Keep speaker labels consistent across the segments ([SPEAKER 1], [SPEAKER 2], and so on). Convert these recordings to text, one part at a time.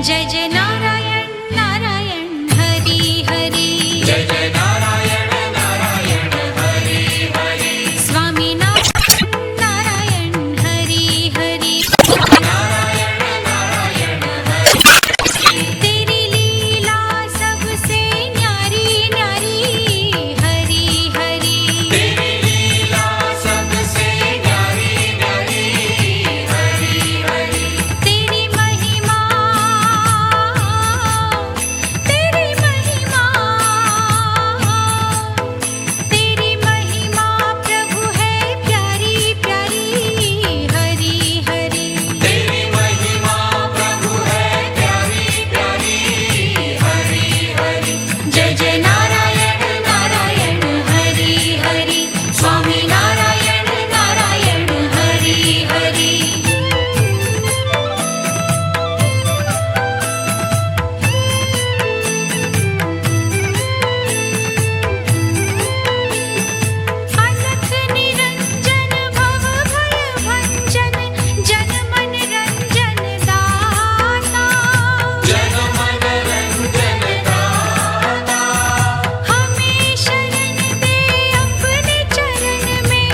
[SPEAKER 1] जय जय नारायण नारायण हरि हरि,
[SPEAKER 2] जय जय नारायण नारायण हरि हरि,
[SPEAKER 1] स्वामी नारायण हरि हरि,
[SPEAKER 2] नारायण नारायण हरि,
[SPEAKER 1] तेरी लीला सबसे न्यारी न्यारी हरि हरि,
[SPEAKER 2] तेरी लीला सबसे न्यारी न्यारी हरि हरि,
[SPEAKER 1] तेरी महिमा प्रभु है प्यारी प्यारी हरि हरि,
[SPEAKER 2] तेरी महिमा प्रभु है प्यारी प्यारी हरि हरि,
[SPEAKER 1] जय जय नारायण नारायण हरि हरि, स्वामी नारायण नारायण हरि हरि, अनंत निरंजन भव भय भंजन, जन मन रंजन दाता,
[SPEAKER 2] जन मन रंजन दाता,
[SPEAKER 1] हमें शरण दे अपने चरण में,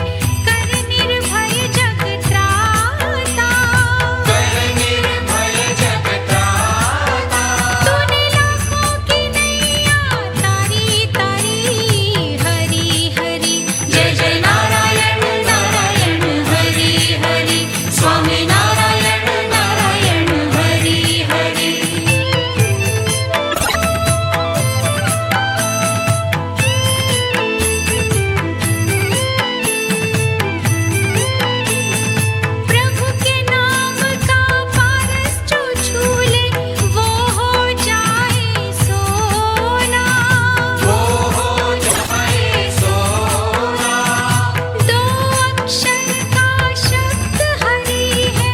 [SPEAKER 1] कर निर्भय जग त्राता,
[SPEAKER 2] कर निर्भय जग त्राता,
[SPEAKER 1] तूने लाखों की नैया तारी तारी हरि हरि, जय जय नारायण नारायण हरि हरि, स्वामी नारायण नारायण हरि हरि, प्रभु के नाम का पारस जो छूले, वो हो जाए सोना,
[SPEAKER 2] वो हो जाए सोना,
[SPEAKER 1] दो अक्षर का शब्द हरि है,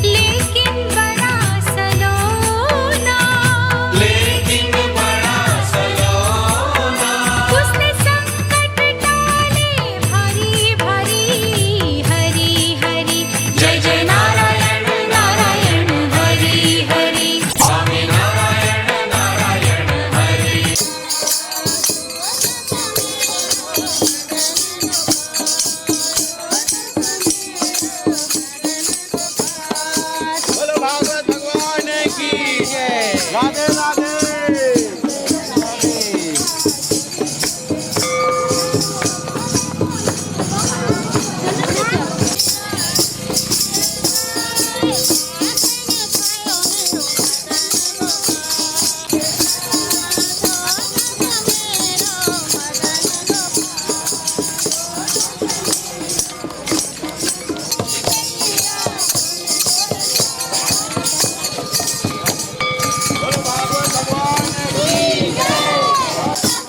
[SPEAKER 1] लेकिन बड़ा सलोना,
[SPEAKER 2] लेकिन बड़ा सलोना,
[SPEAKER 1] उसने संकट टाले भारी भारी हरि हरि, जय जय नारायण नारायण हरि हरि,
[SPEAKER 2] स्वामी नारायण नारायण हरि,
[SPEAKER 3] बोलो भागवत भगवान की जय। राधे राधे। बोलो भागवत भगवान की जय।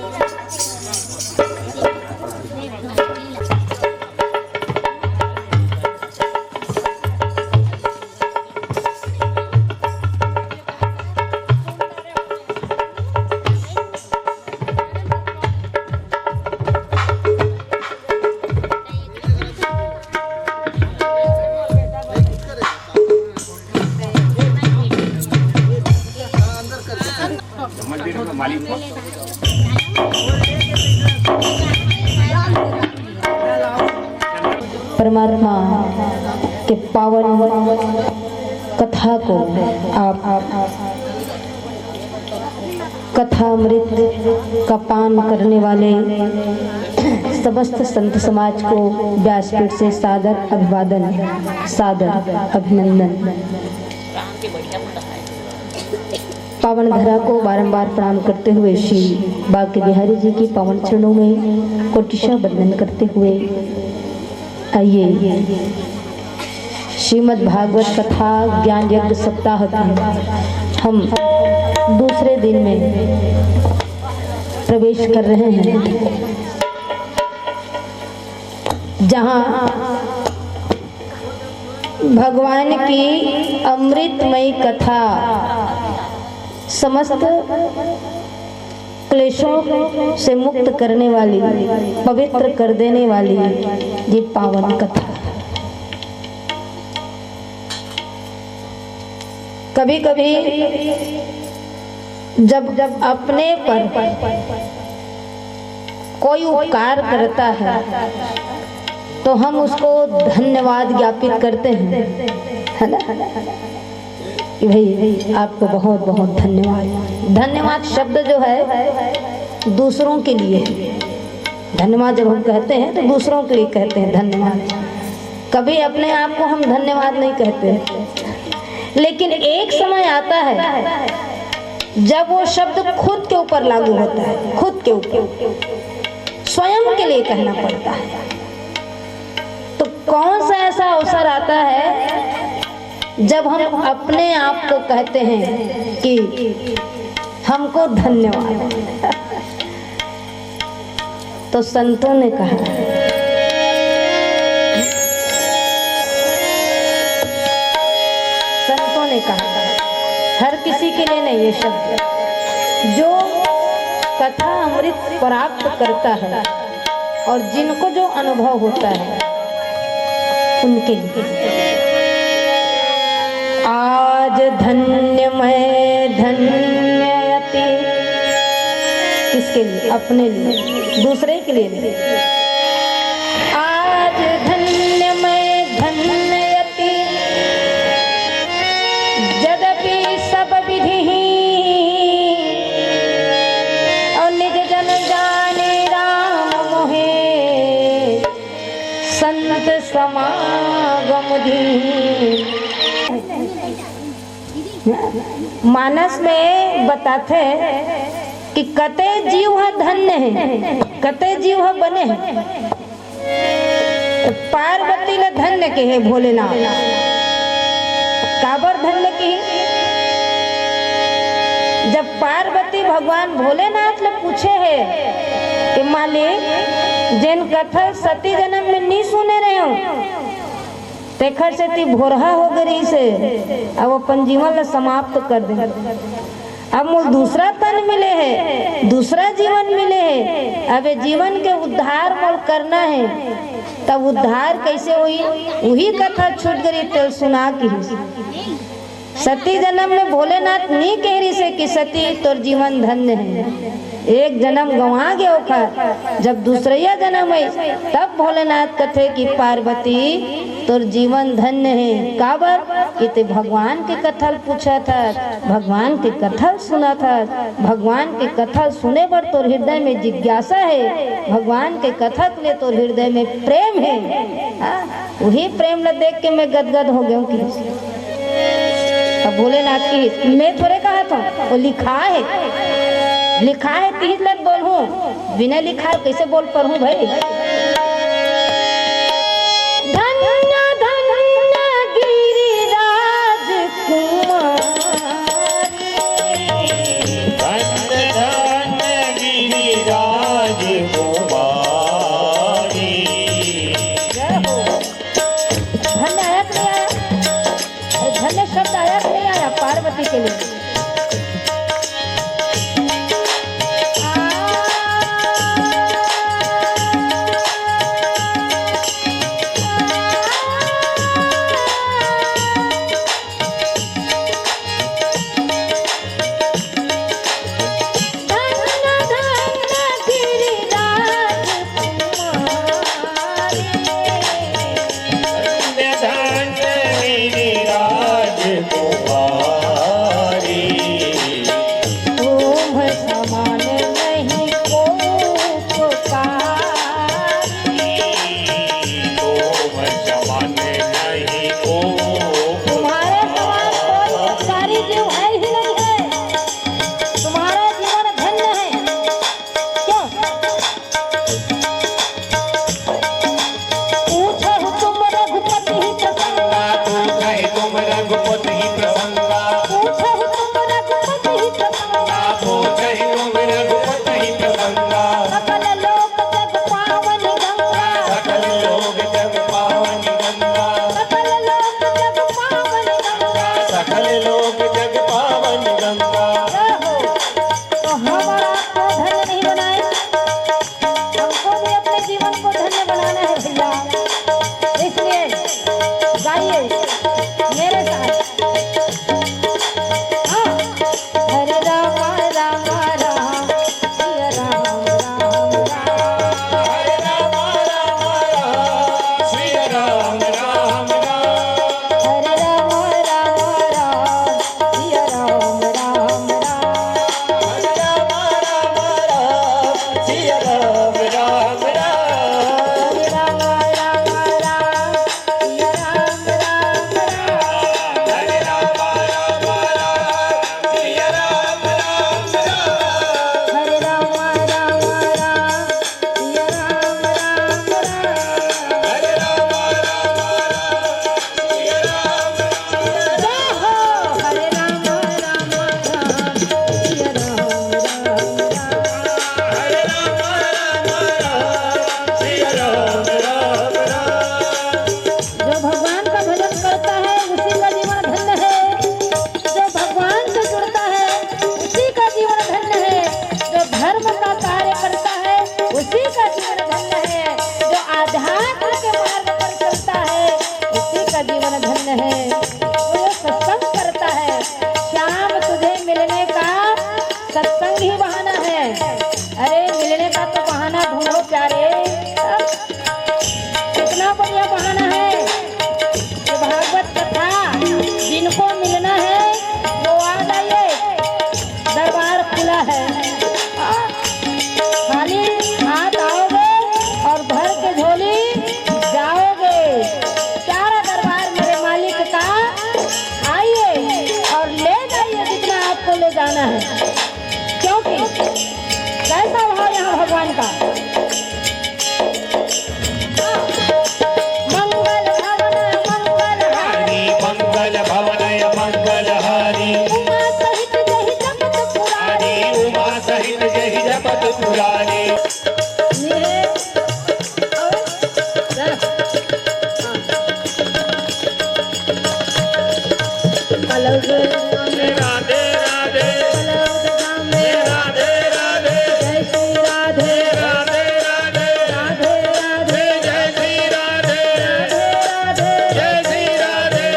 [SPEAKER 4] वो परमात्मा के पावन कथा को आप कथामृत का पान करने वाले समस्त संत समाज को व्यासपीठ से सादर अभिवादन, सादर अभिनंदन। पावन धरा को बारंबार प्रणाम करते हुए श्री बांके बिहारी जी की पावन चरणों में कोटिशा वंदन करते हुए आइए श्रीमद् भागवत कथा ज्ञान यज्ञ सप्ताह की हम दूसरे दिन में प्रवेश कर रहे हैं, जहां भगवान की अमृतमयी कथा समस्त क्लेशों से मुक्त करने वाली, पवित्र कर देने वाली ये पावन कथा। कभी कभी जब अपने पर कोई उपकार करता है तो हम उसको धन्यवाद ज्ञापित करते हैं, है ना, कि भाई आपको बहुत बहुत धन्यवाद। धन्यवाद शब्द जो है दूसरों के लिए, धन्यवाद जब हम कहते हैं तो दूसरों के लिए कहते हैं धन्यवाद। कभी अपने आप को हम धन्यवाद नहीं कहते। लेकिन एक समय आता है जब वो शब्द खुद के ऊपर लागू होता है, खुद के ऊपर स्वयं के लिए कहना पड़ता है। तो कौन सा ऐसा अवसर आता है जब हम अपने आप को कहते हैं कि हमको धन्यवाद। तो संतों ने कहा, संतों ने कहा, हर किसी के लिए नहीं ये शब्द, जो कथा अमृत प्राप्त करता है और जिनको जो अनुभव होता है उनके लिए। आज धन्य मैं धन्ययति, किसके लिए? अपने लिए, दूसरे के लिए नहीं। आज धन्य मैं धन्ययति यद्यपि सब विधि और निज जन जाने राम मोहे संत समागम धी। मानस में बताते कि कते जीव धन्य है, कते जीव बने हैं। पार्वती ने धन्य के है भोलेनाथ, काबर धन्य की। जब पार्वती भगवान भोलेनाथ ने पूछे है कि मालिक जिन कथा सती जन्म में नहीं सुने रहे हो तेखर से ती भोरहा हो गई से अब अपन जीवन ला समाप्त कर दे। अब मुझे दूसरा तन मिले है, दूसरा जीवन मिले है, अब जीवन के उद्धार मोल करना है। तब उद्धार कैसे हुई? वही कथा छूट गई तो सुना की। सती जन्म में भोलेनाथ नहीं कह रही से कि सती तोर जीवन धन्य है, एक जन्म गंवा गया ओखर। जब दूसरा जन्म है तब भोलेनाथ कथे कि पार्वती तोर जीवन धन्य है। काबर कि ते भगवान के कथा पूछा था, भगवान के कथा सुना था, भगवान के कथा सुने पर तोर हृदय में जिज्ञासा है, भगवान के कथा के लिए तोर हृदय में प्रेम है। वही प्रेम ल देख के मैं गदगद हो गया कि अब भोलेनाथ की मैं थोड़े कहा था, वो लिखा है, लिखा है तीज लग बोलूं, बिना लिखा है कैसे बोल पर हूँ भाई। धन्य धन्य गिरिराज कुमारी,
[SPEAKER 3] धन्य धन्य गिरिराज सिया राम राम राम
[SPEAKER 4] राम राम राम सिया राम राम राम
[SPEAKER 2] हरे राम राम राम सिया राम राम राम
[SPEAKER 4] हरे राम राम राम सिया राम राम राम
[SPEAKER 2] हरे राम राम राम सिया राम
[SPEAKER 4] जय हो हरे राम राम राम सिया राम राम राम
[SPEAKER 2] हरे राम राम राम सिया राम राम राम
[SPEAKER 4] जो भगवान का भजन करता है उसी का जीवन धन्य है। जो भगवान से जुड़ता है उसी का जीवन धन्य है। जो धर्म का कार्य करता है उसी का जीवन धन्य है। जो आध्यात्म के मार्ग पर चलता है उसी का जीवन धन्य है। जो सत्संग करता है, श्याम तुझे मिलने का सत्संग ही बहाना है। अरे मिलने का तो बहाना ढूंढो प्यारे, कितना बढ़िया बहाना है। ये भागवत कथा जिनको मिलना है वो आ जाइए, दरबार खुला है। खाली हाथ आओगे और भर के झोली जाओगे। सारा दरबार मेरे मालिक का, आइए और ले जाइए जितना आपको ले जाना है। क्योंकि कैसा भाव यहाँ भगवान का। मंगल भवन मंगल हारी,
[SPEAKER 2] मंगल भवनय मंगल हारी
[SPEAKER 4] उमा सहित जहि जगत पुरारी।
[SPEAKER 2] उमा सहित जहि जपत पुरारी राधे राधे राधे राधे
[SPEAKER 4] जय श्री राधे
[SPEAKER 2] राधे राधे
[SPEAKER 4] राधे राधे
[SPEAKER 2] जय श्री राधे
[SPEAKER 4] राधे
[SPEAKER 2] जय श्री राधे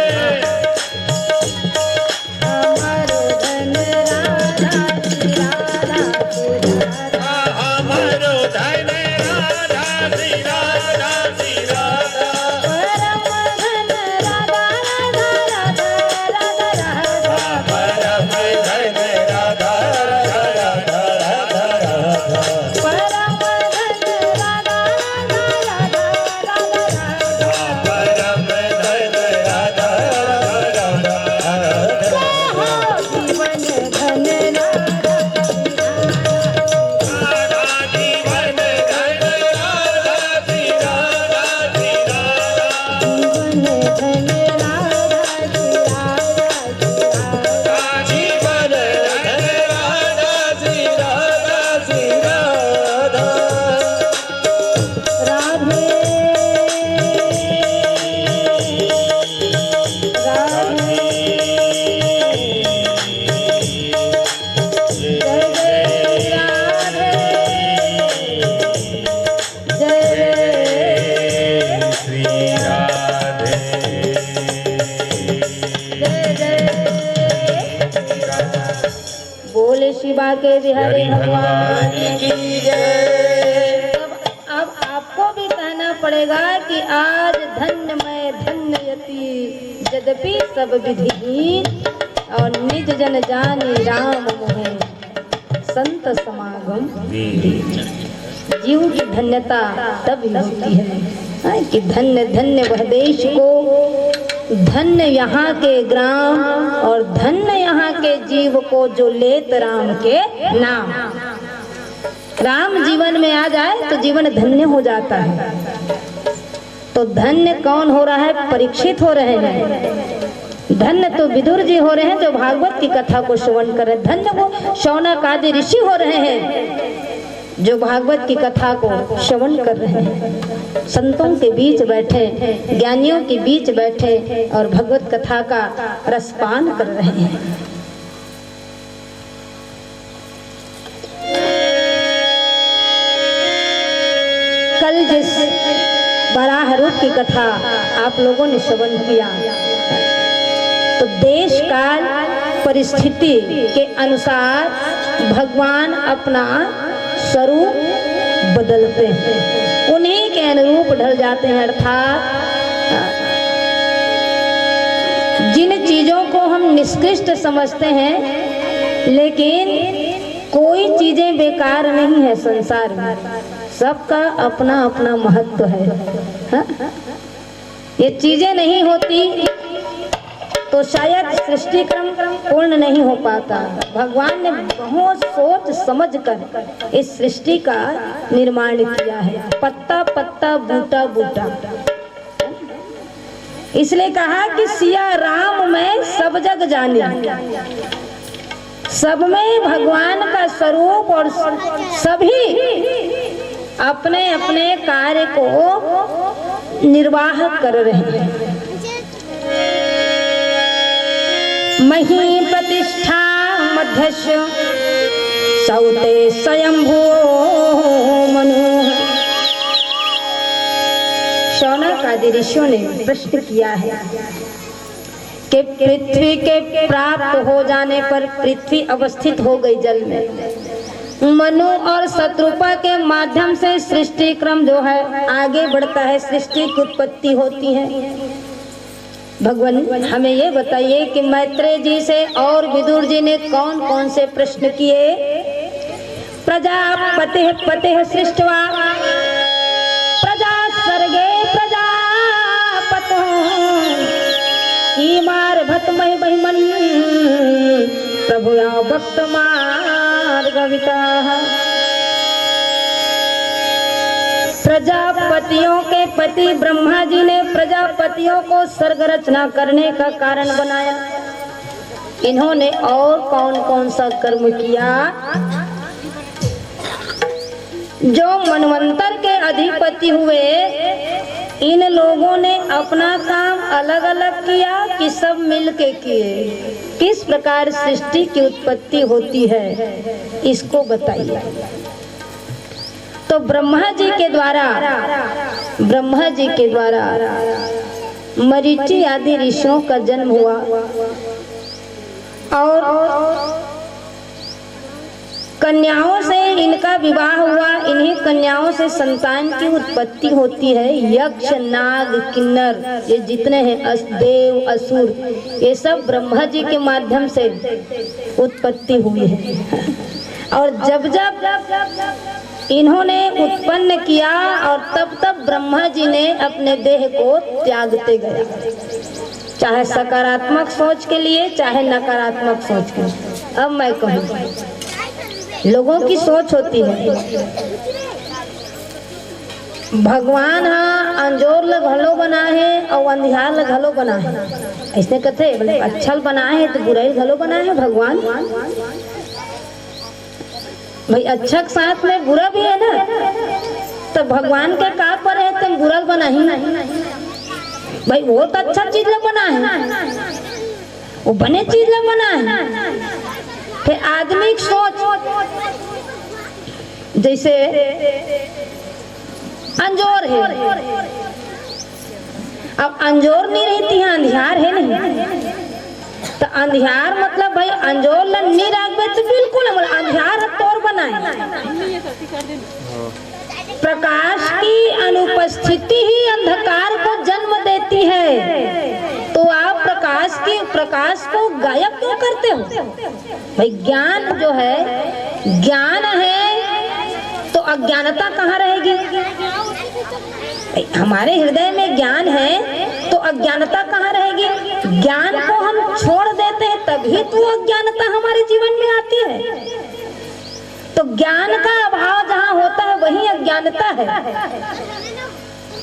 [SPEAKER 4] हमारो धन राधा श्री राधा राधा।
[SPEAKER 2] हमारो धन राधा श्री राधा श्री राधा
[SPEAKER 4] परम धन राधा राधा राधा राधा राधा।
[SPEAKER 2] परम धन राधा राधा राधा राधा
[SPEAKER 4] परम धन राधा राधा राधा राधा।
[SPEAKER 2] परम धन राधा राधा राधा
[SPEAKER 4] जीवन धन राधा
[SPEAKER 2] राधा जीवन धन राधा श्री राधा श्री राधा
[SPEAKER 4] जीवन धन राधा श्री राधा
[SPEAKER 2] जीवन धन राधा श्री राधा श्री राधा
[SPEAKER 4] राधे राधे जय जय राधे जय
[SPEAKER 2] श्री राधे
[SPEAKER 4] बोले शिवा के बिहारी भगवान की जय। अब आपको भी कहना पड़ेगा कि आज धन्य मैं धन्य यति यद्यपि सब विधिहीन और निज जन जानी राम मोहे संत समागम। जीव की धन्यता तब ही होती है कि धन्य धन्य वह देश को, धन्य यहाँ के ग्राम और धन्य यहाँ के जीव को जो लेत राम के नाम। राम जीवन में आ जाए तो जीवन धन्य हो जाता है। तो धन्य कौन हो रहा है? परीक्षित हो रहे हैं। धन्य तो विदुर जी हो रहे हैं जो भागवत की कथा को श्रवण कर रहे। धन्य वो शौनक आदि ऋषि हो रहे हैं जो भागवत की कथा को श्रवण कर रहे हैं। संतों के बीच बैठे, ज्ञानियों के बीच बैठे और भगवत कथा का रसपान कर रहे हैं। कल जिस वराह रूप की कथा आप लोगों ने श्रवण किया, तो देश काल परिस्थिति के अनुसार भगवान अपना स्वरूप बदलते हैं, उन्हीं के अनुरूप ढल जाते हैं। अर्थात जिन चीजों को हम निष्कृष्ट समझते हैं, लेकिन कोई चीजें बेकार नहीं है संसार में, सबका अपना अपना महत्व है। हा? ये चीजें नहीं होती तो शायद सृष्टि क्रम पूर्ण नहीं हो पाता। भगवान ने बहुत सोच समझ कर इस सृष्टि का निर्माण किया है, पत्ता पत्ता बूटा बूटा। इसलिए कहा कि सिया राम में सब जग जाने, सब में भगवान का स्वरूप और सभी अपने अपने कार्य को निर्वाह कर रहे हैं। मही प्रतिष्ठा मध्यस्य सौते स्वयंभू मनु। शौनक आदि ऋषियों ने प्रश्न किया है कि पृथ्वी के प्राप्त हो जाने पर पृथ्वी अवस्थित हो गई जल में। मनु और शत्रुपा के माध्यम से सृष्टि क्रम जो है आगे बढ़ता है, सृष्टि की उत्पत्ति होती है। भगवान हमें ये बताइए कि मैत्रेय जी से और विदुर जी ने कौन कौन से प्रश्न किए। प्रजापते पते सृष्टवा प्रजा सर्गे प्रजापतो ईमार भतमहि बहिमन प्रभुया भक्त मार्गविता। प्रजापतियों के पति ब्रह्मा जी ने प्रजापतियों को सर्ग रचना करने का कारण बनाया। इन्होंने और कौन कौन सा कर्म किया? जो मनवंतर के अधिपति हुए, इन लोगों ने अपना काम अलग अलग किया कि सब मिलके किए? किस प्रकार सृष्टि की उत्पत्ति होती है इसको बताइए। तो ब्रह्मा जी के द्वारा मरीचि आदि ऋषियों का जन्म हुआ और कन्याओं से इनका विवाह हुआ। इन्हीं कन्याओं से संतान की उत्पत्ति होती है। यक्ष नाग किन्नर ये जितने हैं, देव असुर, ये सब ब्रह्मा जी के माध्यम से उत्पत्ति हुई है। और जब जब इन्होंने उत्पन्न किया और तब तब ब्रह्मा जी ने अपने देह को त्यागते गए, चाहे सकारात्मक सोच के लिए चाहे नकारात्मक सोच के लिए। अब मैं कहूँ, लोगों की सोच होती है भगवान हाँ अंजोर ल घलो बना है और अंधियार ल घलो बना है, ऐसे कहते बोले अच्छा बना है तो बुराई घलो बना है भगवान। भाई अच्छा के साथ में बुरा भी है ना, तो भगवान के का पर है तुम बुरा बना ही नहीं। भाई वो तो अच्छा चीज ल बना है, वो बने चीज ल बना है। फिर आदमी की सोच, जैसे अंजोर है, अब अंजोर नहीं रहती है, अंधियार है नहीं, तो अंधियार मतलब भाई अंजोर नहीं राखबे तो बिल्कुल अंधियार तोर बनाए। प्रकाश की अनुपस्थिति ही अंधकार को जन्म देती है, तो आप प्रकाश को गायब क्यों करते हो? भाई ज्ञान जो है, ज्ञान है तो अज्ञानता कहाँ रहेगी? हमारे हृदय में ज्ञान है तो अज्ञानता कहाँ रहेगी? ज्ञान को हम छोड़ देते हैं तभी तो अज्ञानता हमारे जीवन में आती है। तो ज्ञान का अभाव जहाँ होता है वही अज्ञानता है।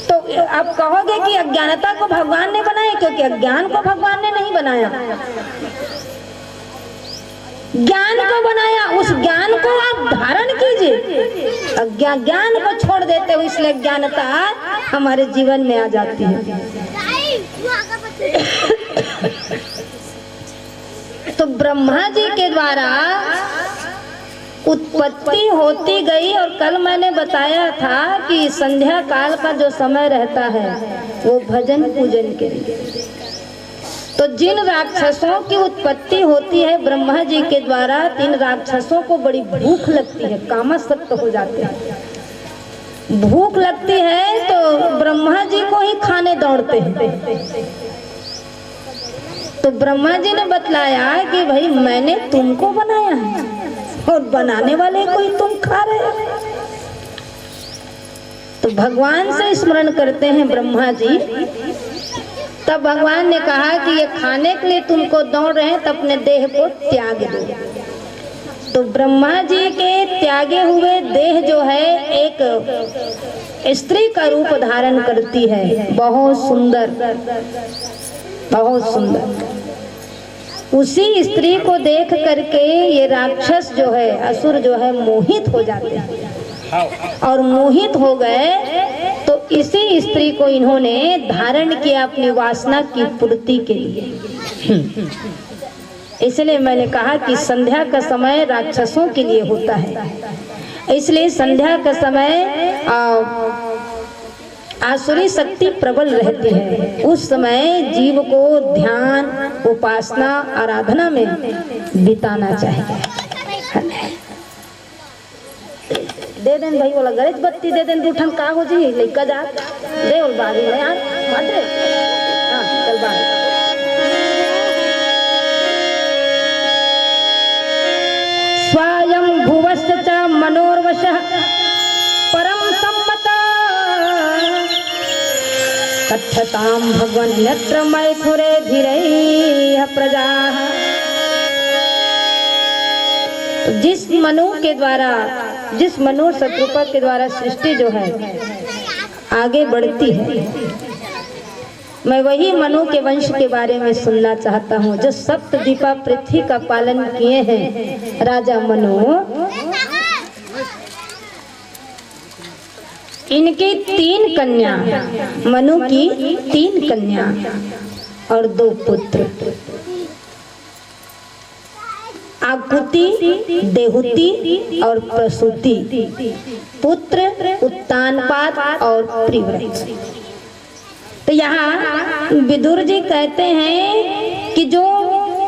[SPEAKER 4] तो आप कहोगे कि अज्ञानता को भगवान ने बनाया, क्योंकि अज्ञान को भगवान ने नहीं बनाया, ज्ञान को बनाया। उस ज्ञान को आप धारण कीजिए, ज्ञान को छोड़ देते हो, इसलिए ज्ञानता हमारे जीवन में आ जाती है। तो ब्रह्मा जी के द्वारा उत्पत्ति होती गई, और कल मैंने बताया था कि संध्या काल का जो समय रहता है वो भजन पूजन के लिए। तो जिन राक्षसों की उत्पत्ति होती है ब्रह्मा जी के द्वारा, तीन राक्षसों को बड़ी भूख लगती है, कामासक्त हो जाते हैं। भूख लगती है तो ब्रह्मा जी को ही खाने दौड़ते हैं। तो ब्रह्मा जी ने बतलाया कि भाई मैंने तुमको बनाया है, और बनाने वाले कोई तुम खा रहे हो। तो भगवान से स्मरण करते हैं ब्रह्मा जी। तब भगवान ने कहा कि ये खाने के लिए तुमको दौड़ रहे हैं, तो अपने देह को त्याग दो। तो ब्रह्मा जी के त्यागे हुए देह जो है एक स्त्री का रूप धारण करती है, बहुत सुंदर, बहुत सुंदर। उसी स्त्री को देख करके ये राक्षस जो है, असुर जो है, मोहित हो जाते हैं। और मोहित हो गए तो इसी स्त्री को इन्होंने धारण किया अपनी वासना की पूर्ति के लिए। इसलिए मैंने कहा कि संध्या का समय राक्षसों के लिए होता है। इसलिए संध्या का समय आसुरी शक्ति प्रबल रहती है। उस समय जीव को ध्यान, उपासना, आराधना में बिताना चाहिए। दे देन भाई वाला गणेश बत्ती दे देन, दूठन का हो जी लइका जा दे और बारी में यार माटे। हां चल बारी। स्वयं भुवस्य च मनोर्वशः परम सम्मत कथ्यतां भगवन् यत्र मैथुरे धीरैः प्रजाः। जिस मनु के द्वारा, जिस मनु शत्रुपा के द्वारा सृष्टि जो है आगे बढ़ती है, मैं वही मनु के वंश के बारे में सुनना चाहता हूँ जो सप्तद्वीपा पृथ्वी का पालन किए हैं राजा मनु। इनकी 3 कन्या, मनु की 3 कन्या और 2 पुत्र, आकुति, देहुति और प्रसूति। पुत्र उत्तानपाद और प्रिव्रत। तो यहाँ विदुर जी कहते हैं कि जो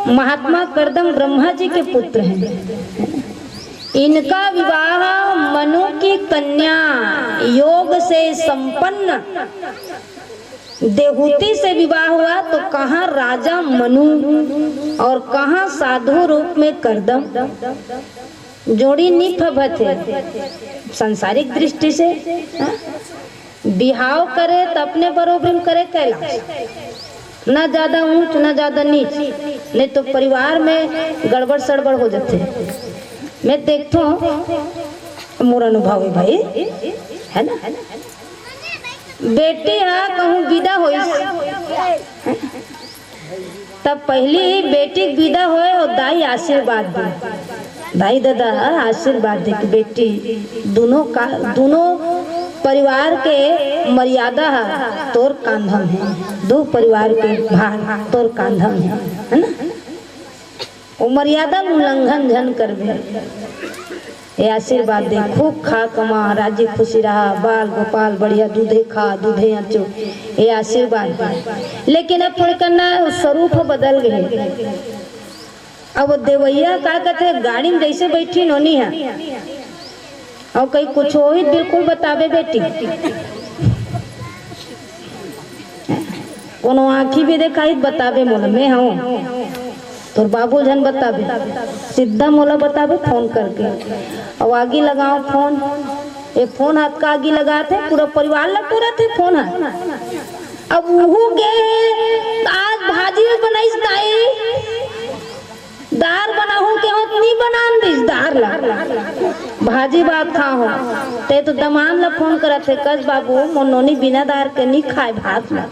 [SPEAKER 4] महात्मा कर्दम ब्रह्मा जी के पुत्र हैं, इनका विवाह मनु की कन्या योग से संपन्न देहुति से विवाह हुआ, तो कहाँ राजा मनु और कहाँ साधु रूप में कर्दम। जोड़ी निफभत है सांसारिक दृष्टि से। बिहाव करे तो अपने बरोबर करे कैलाश, न ज्यादा ऊंच न ज्यादा नीच, नहीं तो परिवार में गड़बड़ सड़बड़ हो जाते। मैं देखता हूँ, मोर अनुभव है भाई, है ना। बेटी है कहूँ विदा हो, तब पहली बेटी विदा होए और दाई आशीर्वाद दे, दाई दादा आशीर्वाद दे कि बेटी दोनों का, दोनों परिवार के मर्यादा है तोर कांधम है, 2 परिवार के भार तोर कांधम है ना। वो मर्यादा उल्लंघन झन करबे, ये आशीर्वाद दे, खूब खा कमा, राजी खुशी रहा, बाल गोपाल बढ़िया, दूधे खा दूधे अचो, ये आशीर्वाद दे। लेकिन अब थोड़ी करना स्वरूप बदल गए। अब देवैया का कहते गाड़ी में जैसे बैठी नोनी है और कहीं कुछ हो ही बिल्कुल बतावे बेटी, कोनो आँखी भी दिखाई बतावे मोला मैं हूँ, तो बाबू जन बतावे, सीधा मोला बतावे फोन करके। और आगे लगाओ फोन, ये फोन हाथ का आगे लगाते पूरा परिवार लग पूरा थे फोन हाथ। अब वो गे आज भाजी बनाई दाई, दार बनाहू के होत नहीं बनान दिस दार ला भाजी बात खाओ, ते तो दमान ला फोन करत है, कस बाबू मोनोनी बिना दार के नहीं खाए भात ला।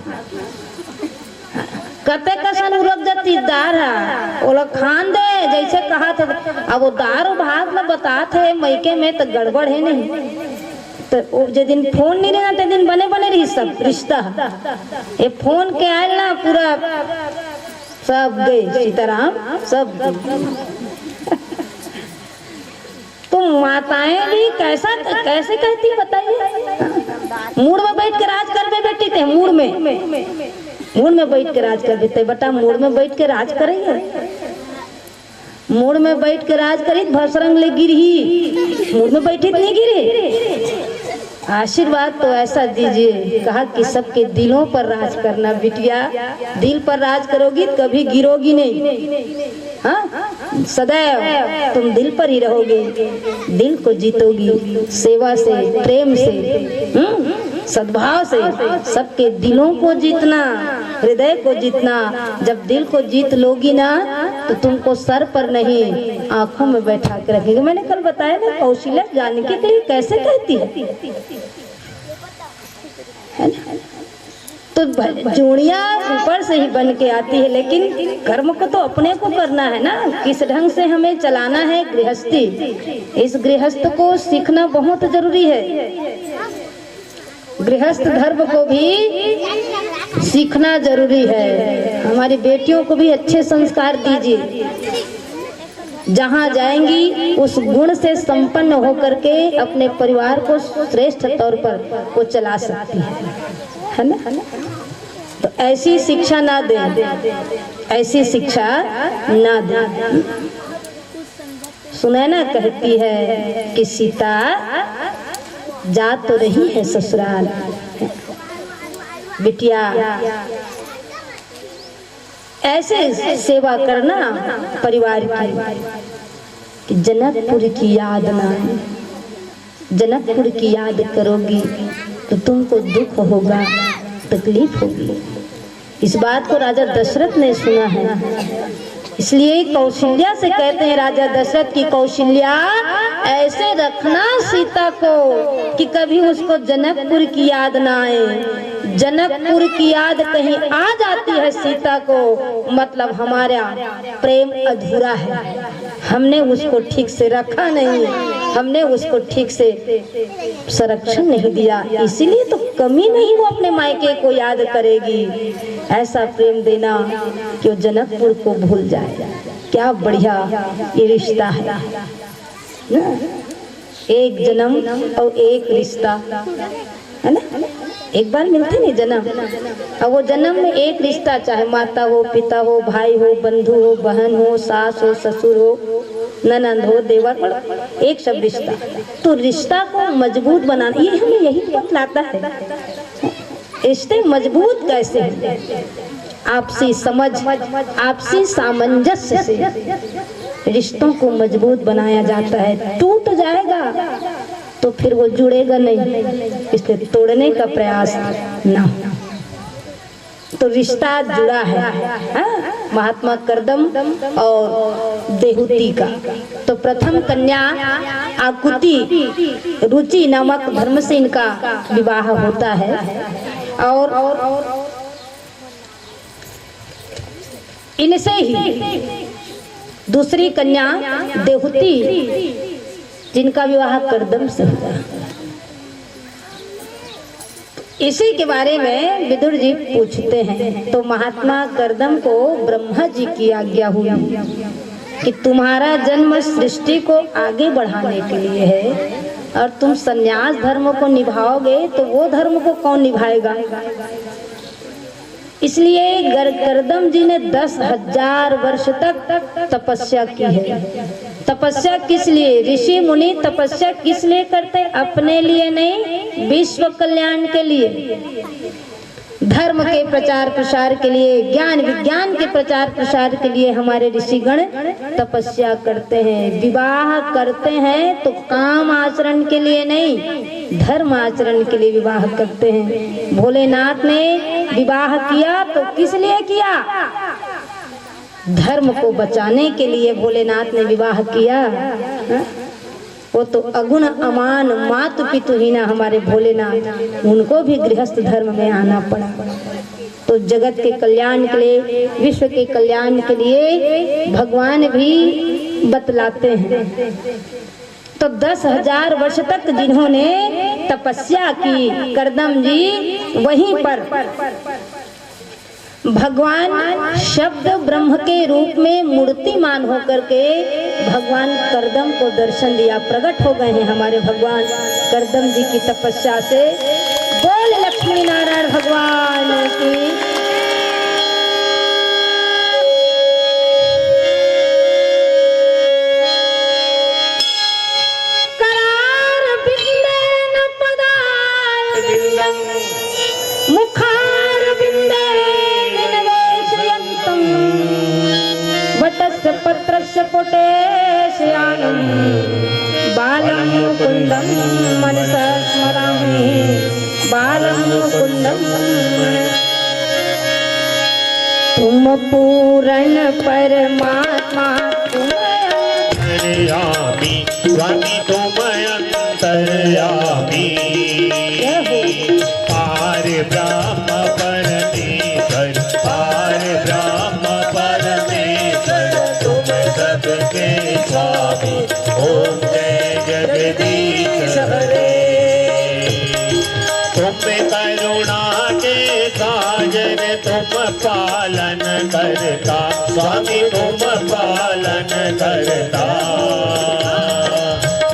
[SPEAKER 4] कते कसन उलग जाती दार है, ओला खान दे जैसे कहा थे। अब वो दार और भात ला बताते है मैके में तो गड़बड़ है नहीं। तो जे दिन फोन नहीं रहना ते दिन बने बने रही सब रिश्ता। ये फोन के आयल ना पूरा सब गए सीताराम सब। तो माताएं भी कैसा कैसे कहती बताइए। मूड में बैठ के राज कर बेटी थे, मूड में बैठ के राज कर देते बेटा, मूड में बैठ के राज करेंगे, मूड में बैठ के राज करी भसरंग ले गिरी, मूड में बैठी नहीं गिरी। आशीर्वाद तो ऐसा दीजिए, कहा कि सबके दिलों पर राज करना बिटिया। दिल पर राज करोगी कभी गिरोगी नहीं, हाँ सदैव तुम दिल पर ही रहोगे। दिल को जीतोगी सेवा से, प्रेम से, सद्भाव से। सबके दिलों को जीतना, हृदय को जीतना। जब दिल को जीत लोगी ना तो तुमको सर पर नहीं आंखों में बैठा के रखेंगे। मैंने कल बताया ना कौशल्या जानकी के लिए कैसे कहती है ना? तो जोड़ियाँ ऊपर से ही बन के आती है, लेकिन कर्म को तो अपने को करना है ना। किस ढंग से हमें चलाना है गृहस्थी, इस गृहस्थ को सीखना बहुत जरूरी है। गृहस्थ धर्म को भी सीखना जरूरी है। हमारी बेटियों को भी अच्छे संस्कार दीजिए। जहाँ जाएंगी उस गुण से संपन्न होकर के अपने परिवार को श्रेष्ठ तौर पर वो चला सकती है ना? तो ऐसी शिक्षा ना दें, ऐसी शिक्षा ना दें। सुनैना कहती है कि सीता जा तो रही है ससुराल, बिटिया ऐसे सेवा करना परिवार की कि जनकपुर की याद ना आए। जनकपुर की याद करोगी तो तुमको दुख होगा, तकलीफ होगी। इस बात को राजा दशरथ ने सुना है, इसलिए कौशल्या से कहते हैं राजा दशरथ की कौशल्या ऐसे रखना सीता को कि कभी उसको जनकपुर की याद ना आए। जनकपुर की याद कहीं आ जाती है सीता को, मतलब हमारा प्रेम अधूरा है। हमने उसको ठीक से रखा नहीं, हमने उसको ठीक से संरक्षण नहीं दिया, इसीलिए तो कमी नहीं वो अपने मायके को याद करेगी। ऐसा प्रेम देना कि वो जनकपुर को भूल जाए। क्या बढ़िया ये रिश्ता है ना? एक जन्म और एक रिश्ता है ना? एक बार मिलते नहीं जन्म, और वो जन्म में एक रिश्ता, चाहे माता हो, पिता हो, भाई हो, बंधु हो, बहन हो, सास हो, ससुर हो, ननंद हो, देवर, एक सब रिश्ता। तो रिश्ता को मजबूत बनाना ये हमें यही बतलाता है। रिश्ते मजबूत कैसे हैं? आपसी समझ, आपसी सामंजस्य से रिश्तों को मजबूत बनाया जाता है। टूट जाएगा तो फिर वो जुड़ेगा नहीं, इसलिए तोड़ने का प्रयास ना हो। तो रिश्ता जुड़ा है, हाँ? महात्मा करदम और देहूती का। तो प्रथम कन्या आकुति रुचि नामक धर्म से इनका विवाह होता है, और इनसे ही दूसरी कन्या देहूती जिनका विवाह करदम से हुआ। इसी के बारे में विदुर जी पूछते हैं। तो महात्मा करदम को ब्रह्मा जी की आज्ञा हुई कि तुम्हारा जन्म सृष्टि को आगे बढ़ाने के लिए है, और तुम संन्यास धर्म को निभाओगे तो वो धर्म को कौन निभाएगा? इसलिए करदम जी ने 10,000 वर्ष तक तपस्या की है। तपस्या किस लिए? ऋषि मुनि तपस्या किस लिए करते? अपने लिए नहीं, विश्व कल्याण के लिए, धर्म के प्रचार प्रसार के लिए, ज्ञान विज्ञान के प्रचार प्रसार के लिए हमारे ऋषिगण तपस्या करते हैं। विवाह करते हैं तो काम आचरण के लिए नहीं, धर्म आचरण के लिए विवाह करते हैं। भोलेनाथ ने विवाह किया तो किस लिए किया? धर्म को बचाने के लिए भोलेनाथ ने विवाह किया। वो तो अगुण अमान मातु पितुहीना हमारे भोलेनाथ, उनको भी गृहस्थ धर्म में आना पड़ा। तो जगत के कल्याण के लिए, विश्व के कल्याण के लिए भगवान भी बतलाते हैं। तो 10,000 वर्ष तक जिन्होंने तपस्या की करदम जी, वहीं पर भगवान शब्द ब्रह्म के रूप में मूर्तिमान होकर के भगवान करदम को दर्शन दिया, प्रकट हो गए हैं हमारे भगवान करदम जी की तपस्या से। बोल लक्ष्मी नारायण भगवान की। करार बिंदेन पदा मुखारविन्दे निवेशयन्तं वटस्य पत्रस्य पुटेशयानं बालं मुकुन्दं मनसा स्मरामि बालं मुकुन्दं। तुम पूर्ण परमात्मा तुम
[SPEAKER 5] अंतर्यामी स्वामी तुम अंतर्यामी पार ब्रह्म परमेश्वर पार ब्रह्म परमेश्वर तुम सबके स्वामी ओम जय जगदीश हरे। तुम करुणा के साजन तुम पालन करता स्वामी तुम पालन करता।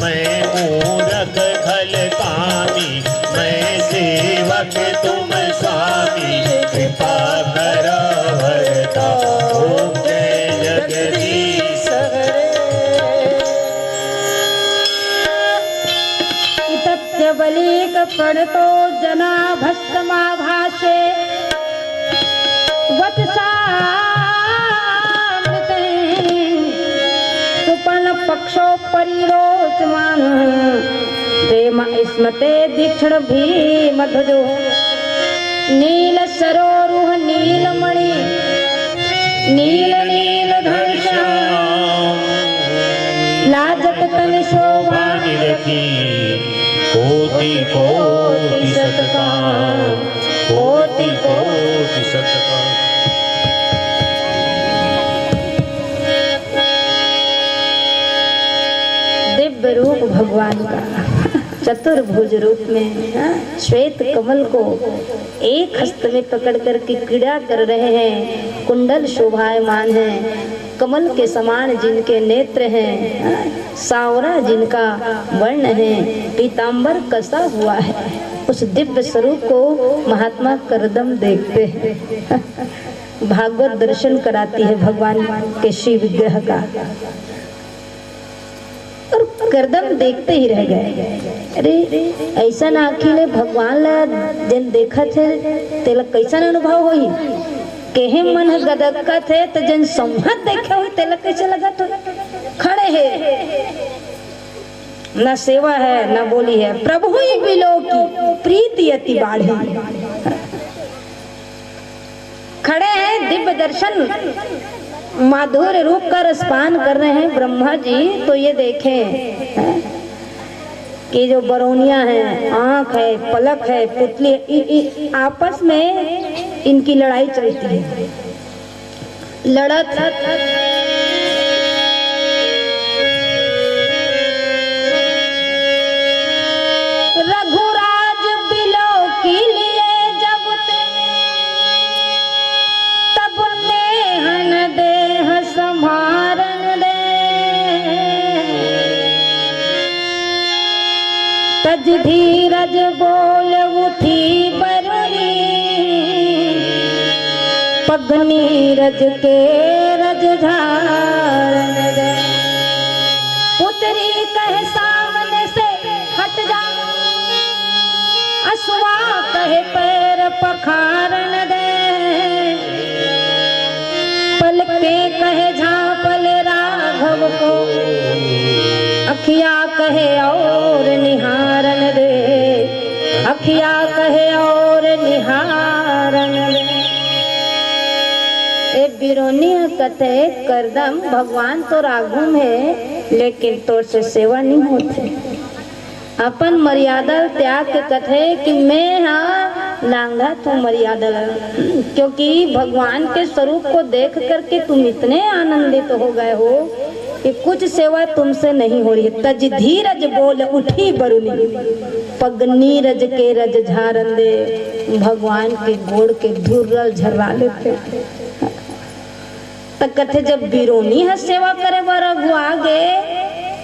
[SPEAKER 5] मैं मूरख खल कामी मैं सेवक तुम स्वामी कृपा करो हरता ओम जय जगदीश हरे।
[SPEAKER 4] इतत्यबलीक प्रणतो जना भस्माभाषे वत्सामृते सुपर्ण पक्षो परिरोचमान प्रेम स्मते दीक्षण भीमध्वजो नील सरोरुह नीलमणि नील नील धनुषा लाजत तन शोभा
[SPEAKER 5] निरखी कोटि कोटि सतका कोटि कोटि सतका।
[SPEAKER 4] दिव्य रूप भगवान का चतुर्भुज रूप में श्वेत कमल को एक हस्त में पकड़ करके क्रीड़ा कर रहे हैं। कुंडल शोभायमान है कमल के समान जिनके नेत्र हैं सांवरा जिनका वर्ण है पीतांबर कसा हुआ है उस दिव्य स्वरूप को महात्मा करदम देखते हैं। भागवत दर्शन कराती है भगवान के श्री विग्रह का और करदम देखते ही रह गए। अरे ऐसा ना आखिले भगवान ला जन देखा थे तेला कैसा अनुभव होई केहे मन गदका थे तो जन संहत देखे हुई तेला कैसे लगा तो खड़े है ना सेवा है ना बोली है प्रभु ही बिलो की प्रीति अति बाढ़ी। खड़े हैं दिव्य दर्शन माधुर्य रूप का रसपान कर रहे हैं ब्रह्मा जी। तो ये देखें कि जो बरौनिया है आंख है पलक है पुतली आपस में इनकी लड़ाई चलती है लड़त रघुराज बिलो के लिए जब तब नेहन देह संभारन दे तज धीरज बोल उठी बरुनी पगनी रज के रज झारन दे। पुतरी कहे सामने से हट जा असुआ कहे पैर पखारन दे पलके कहे झापल राघव को अखिया कहे और निहारन दे अखिया कहे और निहारन दे। ए बिरोनी कथे करदम भगवान तो राघव है लेकिन तोर से सेवा नहीं होते अपन मर्यादा त्याग के कथे कि मैं हाँ लांघा तो मर्यादा क्योंकि भगवान के स्वरूप को देख करके तुम इतने आनंदित हो गए हो कि कुछ सेवा तुमसे नहीं हो रही है। तज धीरज बोल उठी बरुनी पग नीरज के रज झारन दे भगवान के गोड़ के धुर्रल झर्रा लेते तब कथे जब बिरोनी है सेवा करे बर आगे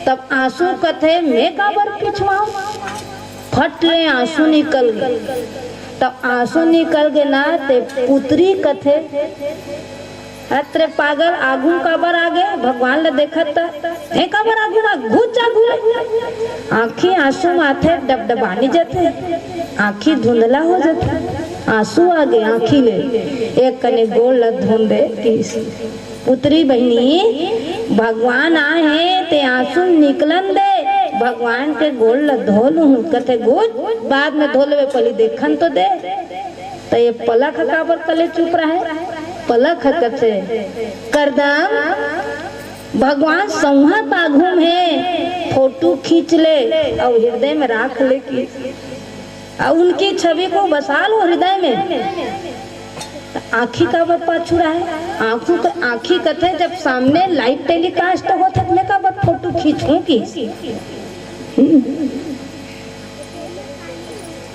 [SPEAKER 4] तब आंसू कथे मैं काबर पिछवाऊं फट ले आंसू निकल गए तब आंसू निकल गए ना ते पुत्री कथे अत्रे पागल आगू काबर आगे भगवान ले देखत हे काबर आगू मा घुच आगू आँखी आंसू माथे डबडबानी जाते आँखी धुंधला हो जाते आंसू आगे आँखी ले एक कने गोल ल धुंधे पुत्री बहनी भगवान आए हैं ते आंसू निकलन दे भगवान के गोल ल धोलू कथे गोद बाद में धोलवे पहले देखन तो दे तो ये पलक काबर कले चुप रहे पलक कथे करदम भगवान संहत आघूम है फोटो खींच ले और हृदय में राख ले की और उनकी छवि को बसा लो हृदय में आँखी का बत पाछू रहा है आँखों का आँखी कथे जब सामने लाइव टेलीकास्ट हो थकने का बत फोटो खींचूं की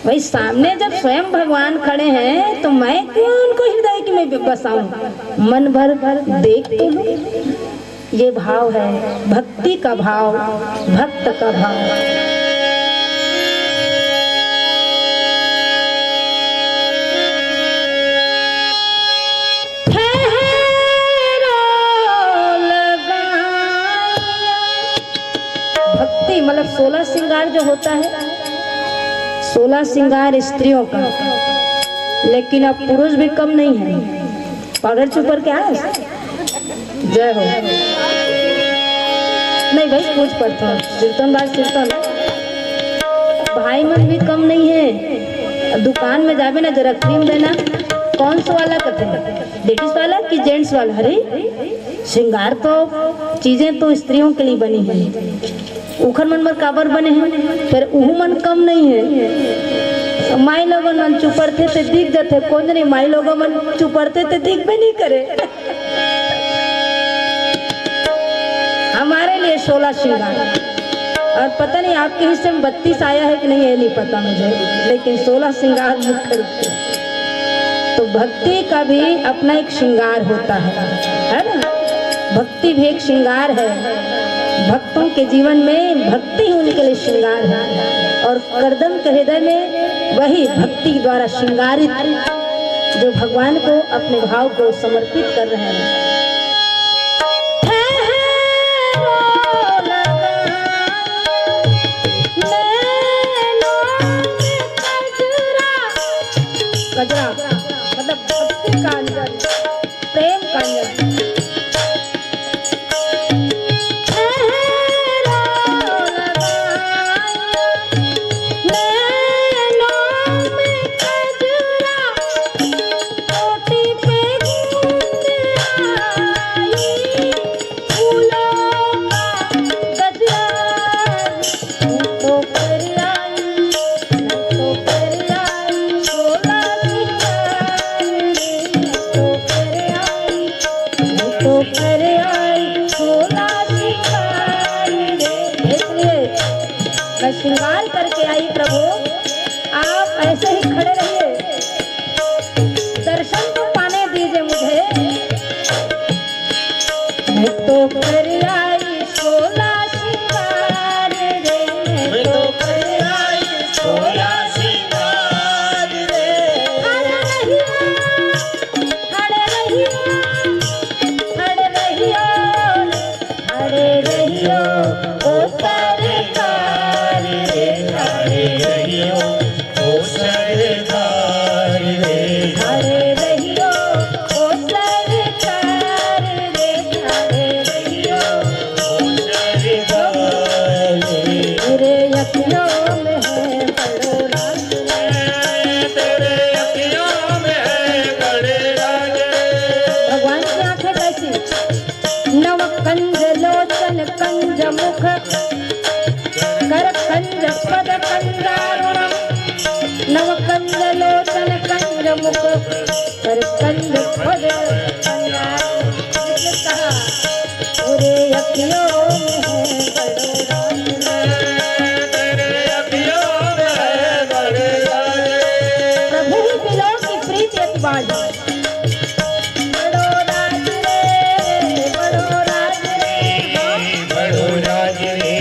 [SPEAKER 4] भाई सामने जब स्वयं भगवान खड़े हैं तो मैं क्यों उनको हृदय की में बसाऊं मन भर देख तो लो ये भाव है भक्ति का भाव भक्त का भाव मतलब 16 श्रृंगार जो होता है 16 श्रृंगार स्त्रियों का लेकिन अब पुरुष भी कम नहीं है पाउडर चुपर क्या है जय हो नहीं भाई पूछ पड़ता कीर्तन बात कीर्तन भाई मन भी कम नहीं है दुकान में जावे ना जरा क्रीम देना कौन सा वाला करते हैं लेडीज वाला कि जेंट्स वाला अरे श्रृंगार तो चीजें तो स्त्रियों के लिए बनी है उखर मन मर काबर बने हैं फिर उहू मन कम नहीं है माई लोगन मन चुपरते थे दिख जाते कौन नहीं माई लोगों मन चुपरते थे दिख भी नहीं करे हमारे लिए 16 श्रृंगार और पता नहीं आपके हिस्से में 32 आया है कि नहीं ये नहीं पता मुझे लेकिन 16 श्रृंगार मुख्य रूप से तो भक्ति का भी अपना एक श्रृंगार होता है ना भक्ति भी एक श्रृंगार है भक्तों के जीवन में भक्ति उनके लिए श्रृंगार है और करदम के हृदय में वही भक्ति द्वारा श्रृंगारित जो भगवान को अपने भाव को समर्पित कर रहे हैं गजरा मतलब भक्ति का अंजन प्रेम का अंजन श्रृंगार करके आई प्रभु आप ऐसे ही खड़े रहिए दर्शन तो पाने दीजिए मुझे मैं तो कर आई 16 श्रृंगार रे मैं तो कर आई 16 श्रृंगार रे खड़े रहियो ओ सरकार खड़े रहियो ओ सरकार रे खड़े रहियो ओ सरकार रे खड़े रहियो ओ सरकार रे तेरे अखियों में है बड़ो राज तेरे अखियों में है बड़े राज भगवान की आंखें कैसी नव कंज लोचन कंज मुख कर कंज पद कंजारुणम नव कंज लोचन कंज मुख कर कंज पद कंजारुणम जिसने कहा पूरे अखियों में है बड़ो राज तेरे अखियों में है बड़े राज प्रभु ही बिलो की प्रीति अतबाज बड़ो राज रे बड़ो राज रे बड़ो राज रे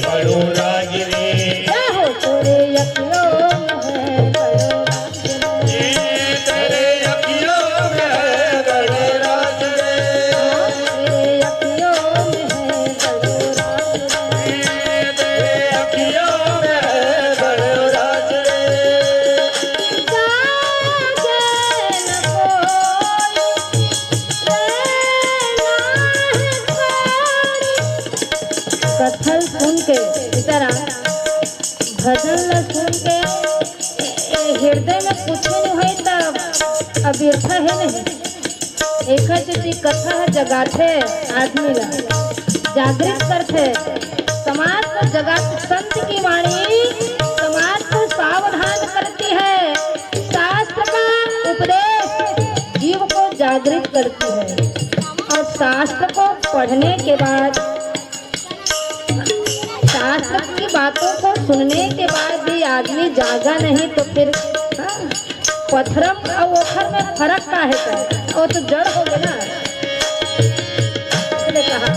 [SPEAKER 4] बड़ो राज रे क्या हो तेरे अखियों में है बड़ो राज रे तेरे अखियों में है हृदय में कुछ नहीं है तब अब व्यर्थ है नहीं। एक कथा है जगाते आदमी ला जागृत करते समाज को जगा। संत की वाणी समाज को सावधान करती है। शास्त्र का उपदेश जीव को जागृत करती है। और शास्त्र को पढ़ने के बाद शास्त्र की बातों को सुनने के बाद भी आदमी जागा नहीं तो फिर पत्थरम और ओखर में फर्क का है वो तो जड़ हो गया ना। इसने कहा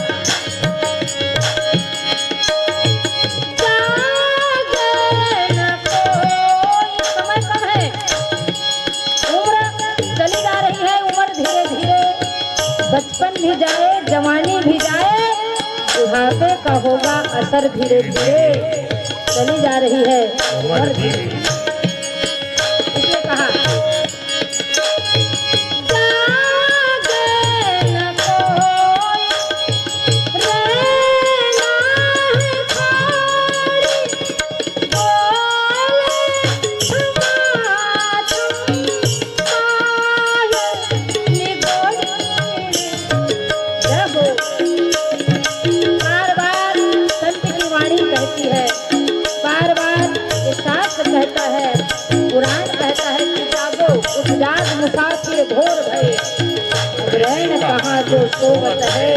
[SPEAKER 4] समय कम है, उम्र चली जा रही है, उम्र धीरे धीरे बचपन भी जाए जवानी भी जाए बुढ़ापे का होगा असर धीरे धीरे चली जा रही है उम्र धीरे। इसलिए कहा कहता है, पुराण कहता है कि जागो उस जाग मुसाफिर घोर भय। अब रैन कहाँ जो सोवत है,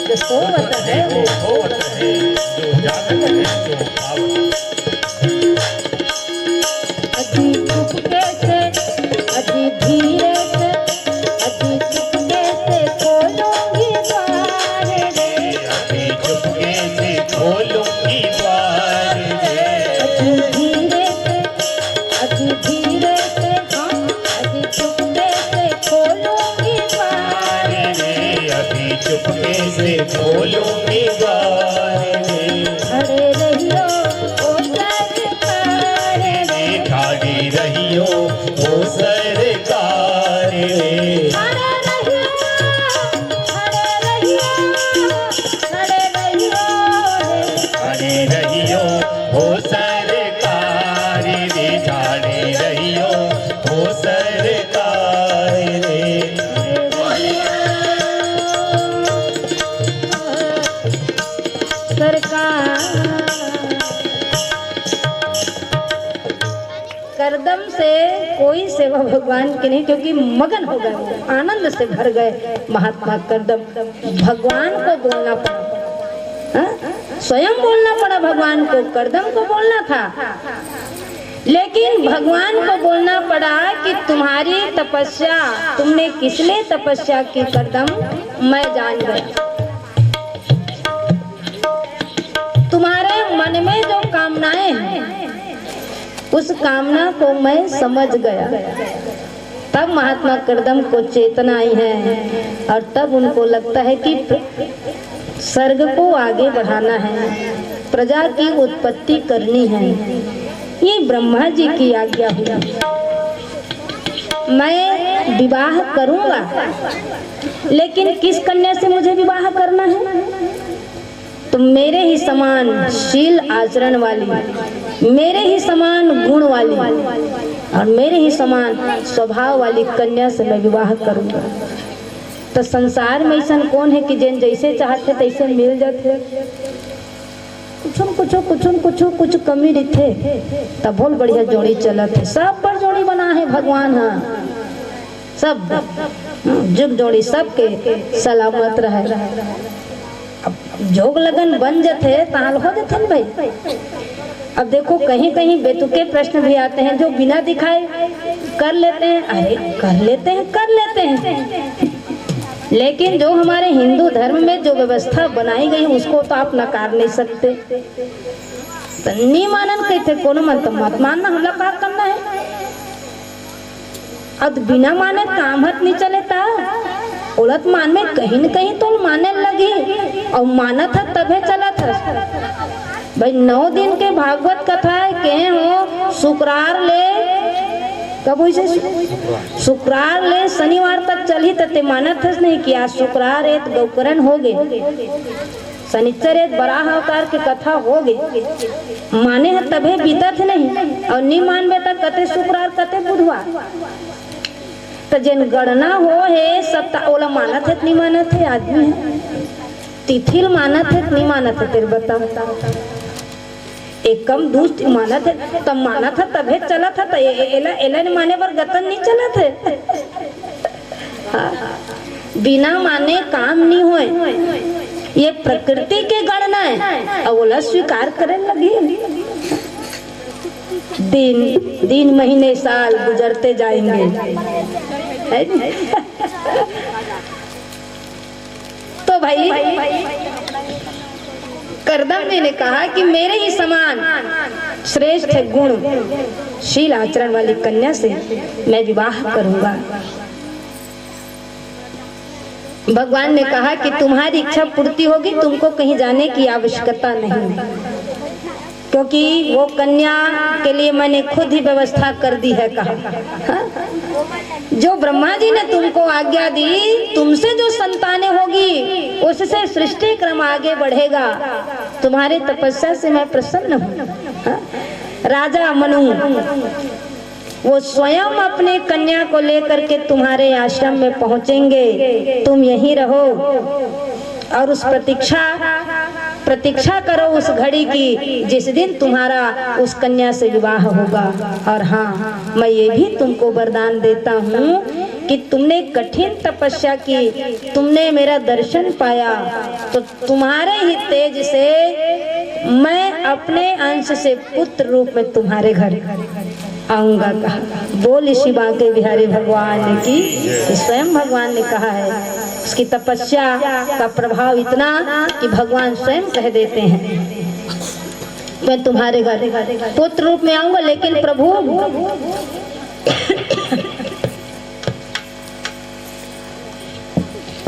[SPEAKER 4] जो सोवत है वो सोवत है, जो जागत है जो आवत। अति चुपके से अति धीरे से अति चुपके से खोलूंगी द्वार रे।
[SPEAKER 5] अति चुपके से खोलूंगी द्वार रे।
[SPEAKER 4] अति धीरे से अति धीरे से अति चुपके से खोलूंगी द्वार
[SPEAKER 5] रे। अति चुपके से खोलूंगी द्वार रे।
[SPEAKER 4] खड़े रहियो ओ सरकार रे।
[SPEAKER 5] खड़ी रहियो ओ सरकार रे।
[SPEAKER 4] खड़े रहियो खड़े रहियो खड़े रहियो रे।
[SPEAKER 5] खड़े रहियो ओ सरकार रे। खड़े रहियो ओ सरकार रे। करदम से कोई सेवा भगवान की नहीं, क्योंकि मगन हो गए, आनंद से भर गए महात्मा करदम। भगवान को बोलना पड़ा, स्वयं बोलना पड़ा भगवान को, करदम को बोलना था, लेकिन भगवान को बोलना पड़ा कि तुम्हारी तपस्या, तुमने किस लिए तपस्या की करदम, मैं जान गया। तुम्हारे मन में जो कामनाएं हैं उस कामना को मैं समझ गया। तब महात्मा करदम को चेतना आई है और तब उनको लगता है कि सर्ग को आगे बढ़ाना है, प्रजा की उत्पत्ति करनी है। ये ब्रह्मा जी की आज्ञा हुई। मैं विवाह करूंगा, लेकिन किस कन्या से मुझे विवाह करना है? तो मेरे ही समान शील आचरण वाली, मेरे ही समान गुण वाली और मेरे ही समान स्वभाव वाली कन्या से मैं विवाह करूंगा। तो संसार में ऐसा कौन है कि जिन जैसे चाहते तैसे मिल जाते? कुछ कमी रहते तब बहुत बढ़िया जोड़ी चलत है। सब पर जोड़ी बना है भगवान। हाँ, सब जुग जोड़ी सबके सलामत रहे। अब जोग लगन बन जाते ताल हो जाते न भाई। अब देखो कहीं कहीं बेतुके प्रश्न भी आते हैं जो बिना दिखाए कर लेते हैं। अरे कर लेते हैं, लेकिन जो हमारे हिंदू धर्म में जो व्यवस्था बनाई गई उसको तो आप नकार नहीं सकते। तो नहीं मानन कहते कोनो मन तो मत मानना, हमला का करना है। अब बिना माने काम हट नहीं चलेता। उलट मान में कहीं न कहीं तो माने लगी और माना था तभी चला था भाई। 9 दिन के भागवत कथा के हो, शुक्रार ले कब हुई से शुक्रार ले शनिवार तक चली तते माना था नहीं कि आज शुक्रार एक गौकरण हो गए। शनिचर एक बराह अवतार की कथा हो गई, माने है तबे बीतत नहीं, और नहीं मानबे तक कते शुक्रवार कते बुधवार। तो जिन गणना हो है सब ओला मानत है नहीं मानत है, आदमी है तिथिल मानत है नहीं मानत है, तेरे बताओ एक कम दूस मानत है तब मानत है तबे चला था, तो एला ने माने पर गतन नहीं चला थे। हाँ, बिना माने काम नहीं होए, ये प्रकृति के गणना है, और ओला स्वीकार करे लगी। दिन महीने साल गुजरते जाएंगे, है तो भाई करदम ने कहा कि मेरे ही समान श्रेष्ठ गुण शील आचरण वाली कन्या से मैं विवाह करूंगा। भगवान ने कहा कि तुम्हारी इच्छा पूर्ति होगी, तुमको कहीं जाने की आवश्यकता नहीं, क्योंकि वो कन्या के लिए मैंने खुद ही व्यवस्था कर दी है। कहा हाँ? जो ब्रह्मा जी ने तुमको आज्ञा दी, तुमसे जो संतानें होगी उससे सृष्टि क्रम आगे बढ़ेगा। तुम्हारे तपस्या से मैं प्रसन्न हूँ। हाँ? राजा मनु वो स्वयं अपने कन्या को लेकर के तुम्हारे आश्रम में पहुंचेंगे, तुम यहीं रहो और उस प्रतीक्षा करो उस घड़ी की जिस दिन तुम्हारा उस कन्या से विवाह होगा। और हाँ, मैं ये भी तुमको वरदान देता हूँ कि तुमने कठिन तपस्या की, तुमने मेरा दर्शन पाया, तो तुम्हारे ही तेज से मैं अपने अंश से पुत्र रूप में तुम्हारे घर आऊंगा। कहा बोल शिवा के बिहारी भगवान की, स्वयं भगवान ने कहा है। उसकी तपस्या का प्रभाव इतना कि भगवान स्वयं कह देते हैं मैं तुम्हारे घर पुत्र रूप में आऊंगा। लेकिन प्रभु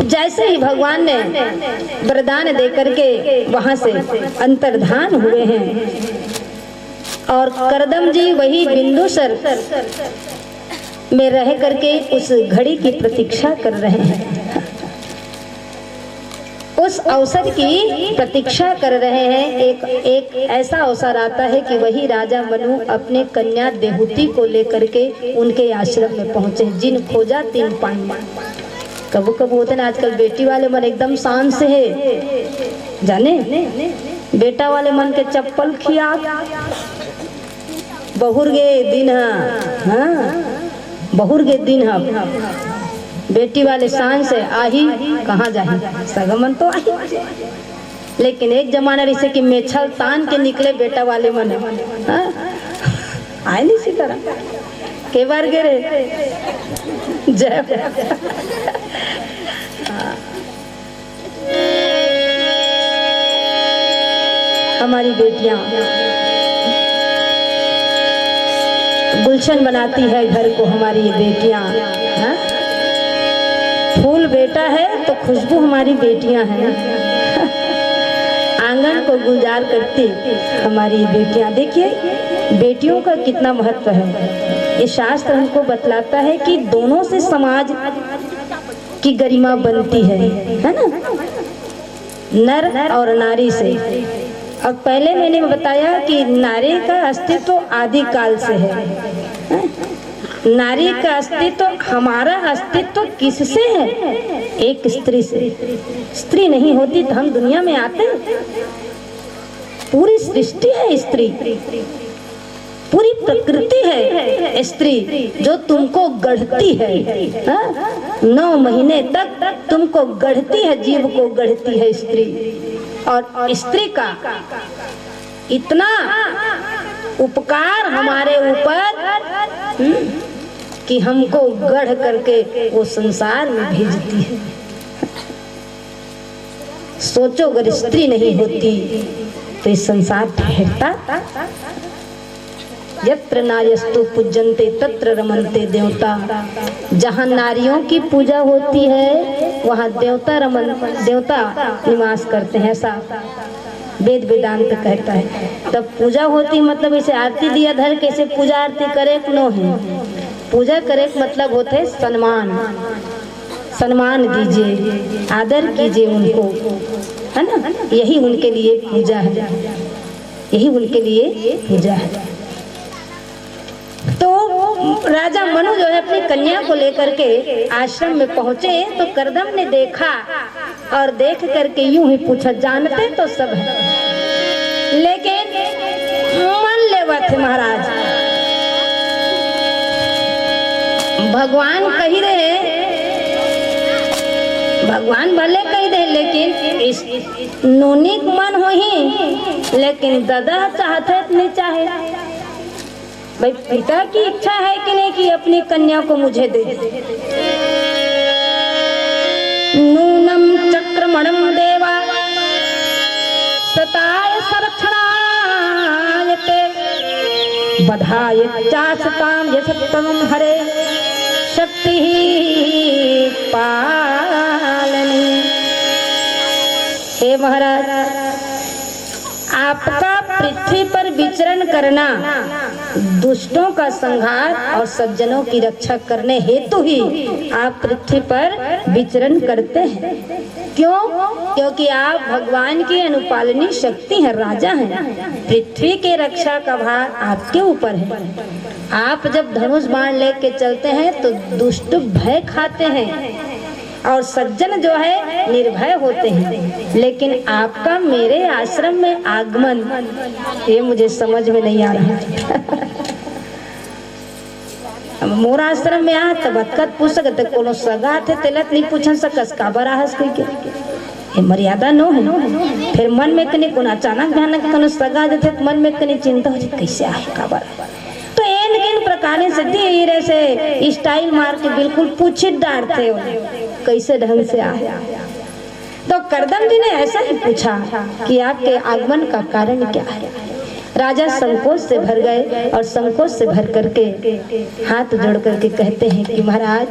[SPEAKER 5] जैसे ही भगवान ने वरदान देकर के वहां से अंतर्धान हुए हैं, और करदम जी वही बिंदुसर में रह करके उस घड़ी की प्रतीक्षा कर रहे हैं, उस अवसर की प्रतीक्षा कर रहे हैं। एक ऐसा अवसर आता है कि वही राजा मनु अपने कन्या देहूति को लेकर के उनके आश्रम में पहुंचे। जिन खोजा तीन पानी, कबू कबू होते ना आजकल बेटी वाले मन एकदम शान से है, जाने बेटा वाले मन के चप्पल खिया बहुर गे दिन, हाँ बहुर गे दिन है। बेटी वाले शान से आही कहाँ जाही, सगमन तो आही। लेकिन एक जमाना ऐसे कि मेछल तान के निकले बेटा वाले मन, हाँ आए नहीं इसी तरह के बार गिरे जय। हमारी बेटियां गुलशन बनाती है घर को, हमारी ये बेटियां, हाँ? फूल बेटा है तो खुशबू हमारी बेटियां हैं। आंगन को गुलजार करती हमारी बेटियां। देखिए बेटियों का कितना महत्व है। ये शास्त्र हमको बतलाता है कि दोनों से समाज की गरिमा बनती है ना, नर और नारी से। और पहले मैंने बताया कि नारी का अस्तित्व आदि काल से है। नारी का अस्तित्व, हमारा अस्तित्व किससे है? एक स्त्री से। स्त्री नहीं होती तो हम दुनिया में आते? पूरी सृष्टि है स्त्री, पूरी प्रकृति है स्त्री जो तुमको गढ़ती है। 9 महीने तक तुमको गढ़ती है, जीव को गढ़ती है स्त्री। और स्त्री का इतना उपकार हमारे ऊपर कि हमको गढ़ करके वो संसार में भेजती है। सोचो अगर स्त्री नहीं होती तो इस संसार ठहरता? यत्र नायस्तु पूज्यन्ते तत्र रमन्ते देवता। जहाँ नारियों की पूजा होती है वहाँ देवता निवास करते हैं, ऐसा वेद वेदांत कहता है। तब पूजा होती मतलब इसे आरती दिया धर कैसे पूजा आरती करे नो है। पूजा करे मतलब होते सम्मान दीजिए, आदर कीजिए उनको, है ना, यही उनके लिए पूजा है, यही उनके लिए पूजा है। तो राजा मनु जो है अपनी कन्या को लेकर के आश्रम में पहुंचे तो करदम ने देखा और देख करके यूं ही पूछा, जानते तो सब है लेकिन मन लेवा थे महाराज। भगवान कही रहे, भगवान भले कही रहे लेकिन इस नोनी मन हो ही, लेकिन दादा चाहते नहीं चाहे। भाई पिता की इच्छा है कि नहीं कि अपनी कन्या को मुझे दे। नूनम चक्रमणम देवा सताय संरक्षणायते बधाय चासताम यशत्तम हरे शक्ति पालनी। हे महाराज, आपका पृथ्वी पर विचरण करना दुष्टों का संहार और सज्जनों की रक्षा करने हेतु ही आप पृथ्वी पर विचरण करते हैं। क्यों? क्योंकि आप भगवान की अनुपालनी शक्ति है, राजा हैं। पृथ्वी के रक्षा का भार आपके ऊपर है। आप जब धनुष बाण लेके चलते हैं तो दुष्ट भय खाते हैं और सज्जन जो है निर्भय होते हैं। लेकिन आपका मेरे आश्रम में आगमन, ये मुझे समझ में नहीं आ रहा। मोर आश्रम में आ तब बतकत पूछ सकते कोनो सगा थे तेलत नहीं पूछ सकस का बराहस कोई के ये मर्यादा नो है। फिर मन में कने कोनो अचानक भयानक कोनो सगा जथे मन में कने चिंता हो कैसे आए का बरा। तो इन किन प्रकार से धीरे से स्टाइल मार के बिल्कुल पूछित डांटते हो कैसे ढंग से आया। तो करदम जी ने ऐसा ही पूछा कि आपके आगमन का कारण क्या है। राजा संकोच से भर गए और संकोच से भर करके हाथ जोड़ करके कहते हैं कि महाराज,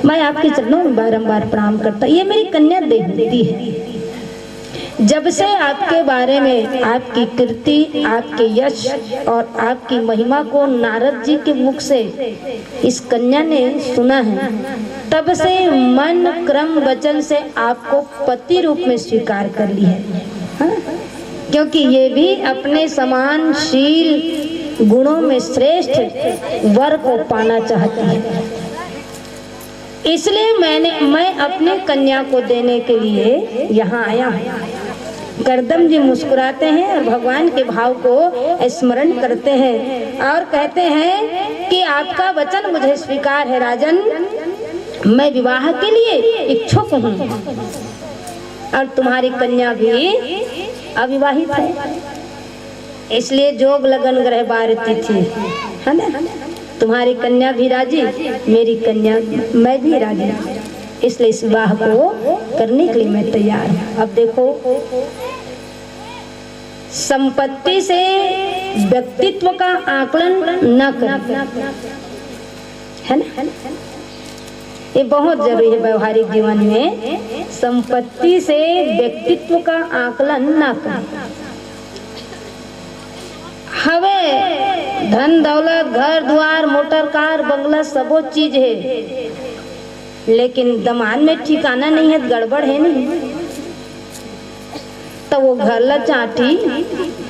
[SPEAKER 5] मैं आपके चरणों में बारंबार प्रणाम करता। ये मेरी कन्या देवती है। जब से आपके बारे में, आपकी कीर्ति, आपके यश और आपकी महिमा को नारद जी के मुख से इस कन्या ने सुना है, तब से मन क्रम वचन से आपको पति रूप में स्वीकार कर ली है। हाँ? क्योंकि ये भी अपने समान शील गुणों में श्रेष्ठ वर को पाना चाहती है। इसलिए मैं अपने कन्या को देने के लिए यहाँ आया हूँ। करदम जी मुस्कुराते हैं और भगवान के भाव को स्मरण करते हैं और कहते हैं कि आपका वचन मुझे स्वीकार है राजन। मैं विवाह के लिए इच्छुक हूँ और तुम्हारी कन्या भी अविवाहित है, इसलिए जोग लगन ग्रह बारती थी, है ना। तुम्हारी कन्या भी राजी, मेरी कन्या मैं भी राजी, इसलिए इस विवाह को करने के लिए मैं तैयार हूँ। अब देखो, संपत्ति से व्यक्तित्व का आकलन न करना, है ना, ये बहुत जरूरी है व्यवहारिक जीवन में। संपत्ति से व्यक्तित्व का आकलन न करना। हवे धन दौलत घर द्वार मोटर कार बंगला सबो चीज है, लेकिन दमान में ठिकाना नहीं है, गड़बड़ है नहीं। तो वो घर ला चाटी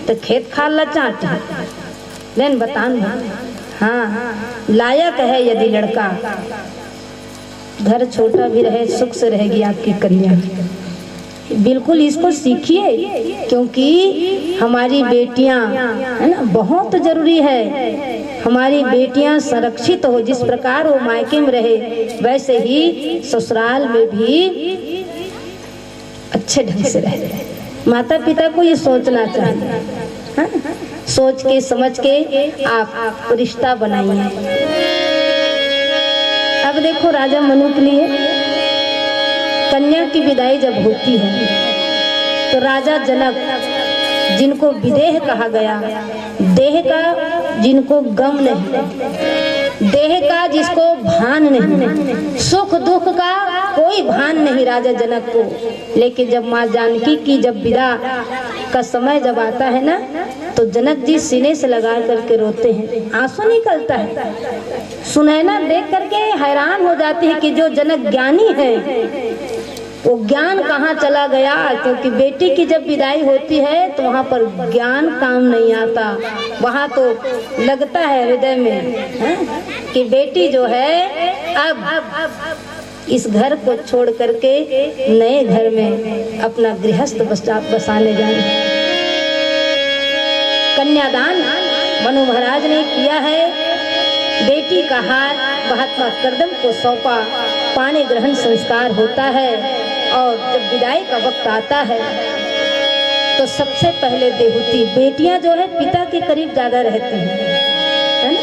[SPEAKER 5] तो खेत खाल ला चाटी, लेन बतान। हाँ, लायक है यदि लड़का, घर छोटा भी रहे सुख से रहेगी आपकी कन्या। बिल्कुल इसको सीखिए, क्योंकि हमारी बेटियां, है ना, बहुत जरूरी है। हमारी बेटियां संरक्षित हो, जिस प्रकार वो मायके में रहे वैसे ही ससुराल में भी अच्छे ढंग से रहे। माता पिता को ये सोचना चाहिए, हाँ? सोच के समझ के आप रिश्ता बनाइए। अब देखो, राजा मनु के लिए कन्या की विदाई जब होती है तो राजा जनक, जिनको विदेह कहा गया, देह का जिनको गम नहीं, देह का जिसको भान नहीं, सुख दुख का कोई भान नहीं राजा जनक को। लेकिन जब माँ जानकी की जब विदा का समय जब आता है ना, तो जनक जी सीने से लगा करके रोते हैं, आंसू निकलता है। सुनैना देख करके हैरान हो जाती है कि जो जनक ज्ञानी है वो ज्ञान कहाँ चला गया, क्योंकि बेटी की जब विदाई होती है तो वहाँ पर ज्ञान काम नहीं आता। वहाँ तो लगता है हृदय में कि बेटी जो है अब इस घर को छोड़ करके नए घर में अपना गृहस्थ बसाने जाए। कन्यादान मनु महाराज ने किया है। बेटी का हार महात्मा करदम को सौंपा, पाणी ग्रहण संस्कार होता है और जब विदाई का वक्त आता है तो सबसे पहले देहूती। बेटियां जो है पिता के करीब ज्यादा रहती हैं, है ना?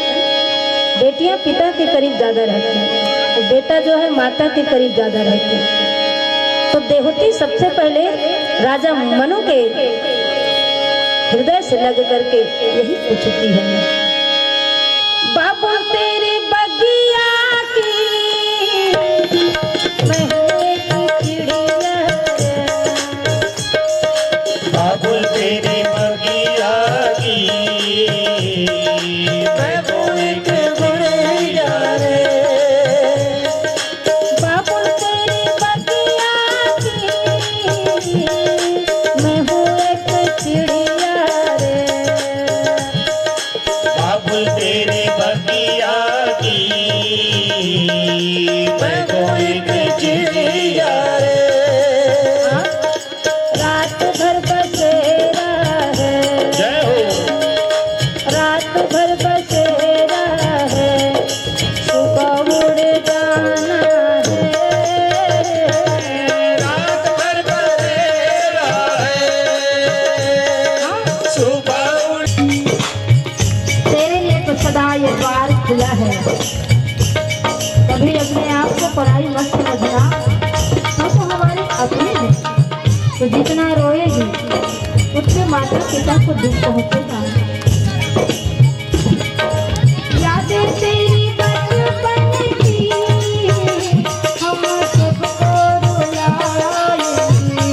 [SPEAKER 5] बेटियां पिता के करीब ज्यादा रहती हैं, तो बेटा जो है माता के करीब ज्यादा रहते हैं। तो देहूती सबसे पहले राजा मनु के हृदय से लग करके यही पूछती है, बाबू तेरी बगिया की मैं हूँ एक चिड़िया,
[SPEAKER 2] बाबुल तेरी बगिया की मैं हूँ एक चिड़िया रे।
[SPEAKER 5] बाबू तेरी बगिया की मैं हूँ एक चिड़िया रे।
[SPEAKER 2] बाबुल तेरी बगिया की मैं हूँ एक चिड़िया रे।
[SPEAKER 5] रात भर बसेरा है,
[SPEAKER 2] जय हो।
[SPEAKER 5] रात भर बसेरा है, सुबह उड़ जाना है।
[SPEAKER 2] रात भर बसेरा है, सुबह उड़।
[SPEAKER 5] तेरे लिए तो सदा ये द्वार खुला है। कभी अपने आप को पराई मत समझना, हम तो हमारे अपने हैं। तो जितना रोएगी उतने माता पिता को दुख पहुंचेगा। यादें तेरी बचपन की हम सबको रुलाएंगी।